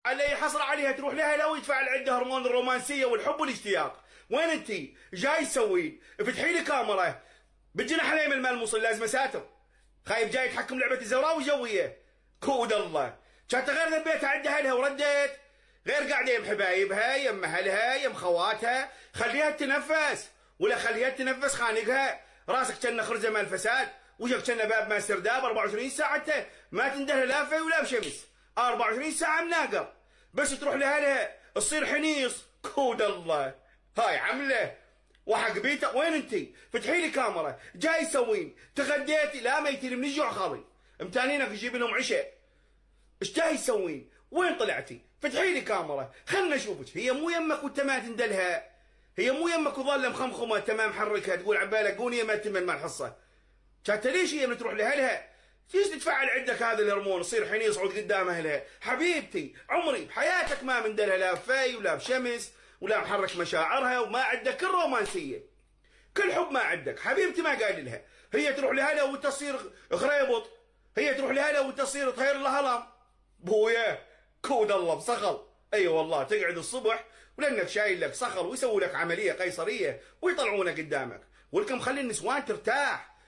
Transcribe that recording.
اللي يحصل عليها تروح لها لو يدفع العده هرمون الرومانسيه والحب والاشتياق. وين انتي جاي تسوين؟ افتحي لي كاميرا بالجناح الايمن مال الموصل لازم ساتر. خايف جاي يتحكم لعبه الزوراء وجويه. كود الله كانت غير ذبيت عند اهلها وردت غير قاعده يم حبايبها يم اهلها يم خواتها. خليها تتنفس ولا خليها تتنفس خانقها. راسك كنا خرزه مال الفساد وجهك كنا باب ما سرداب 24 ساعه انت ما تنده لا في ولا بشمس 24 ساعه مناقر. بس تروح لاهلها تصير حنيص. كود الله هاي عمله وحق بيته. وين انتي؟ فتحي لي كاميرا جاي تسوين؟ تغديتي؟ لا ميتين من الجوع خالي امتانينك تجيب لهم عشاء. ايش جاي تسوين؟ وين طلعتي؟ فتحي لي كاميرا خلنا نشوفك. هي مو يمك وانت ما تندلها. هي مو يمك وظل مخمخمه تمام محركها تقول عبالك قوني ما تمن مال الحصه. كانت ليش هي من تروح لاهلها تيجي تتفعل عندك هذا الهرمون تصير حين يصعد قدام اهلها. حبيبتي عمري بحياتك ما من دلها لا في ولا بشمس ولا محرك مشاعرها وما عندك كل رومانسيه كل حب ما عندك. حبيبتي ما قايل لها. هي تروح لهلا وتصير غريبط. هي تروح لهلا وتصير طهير الهلم. بويا كود الله بصخل. اي أيوة والله تقعد الصبح ولانك شايل لك صخر ويسووا لك عمليه قيصريه ويطلعونك قدامك ولكم خلي النسوان ترتاح.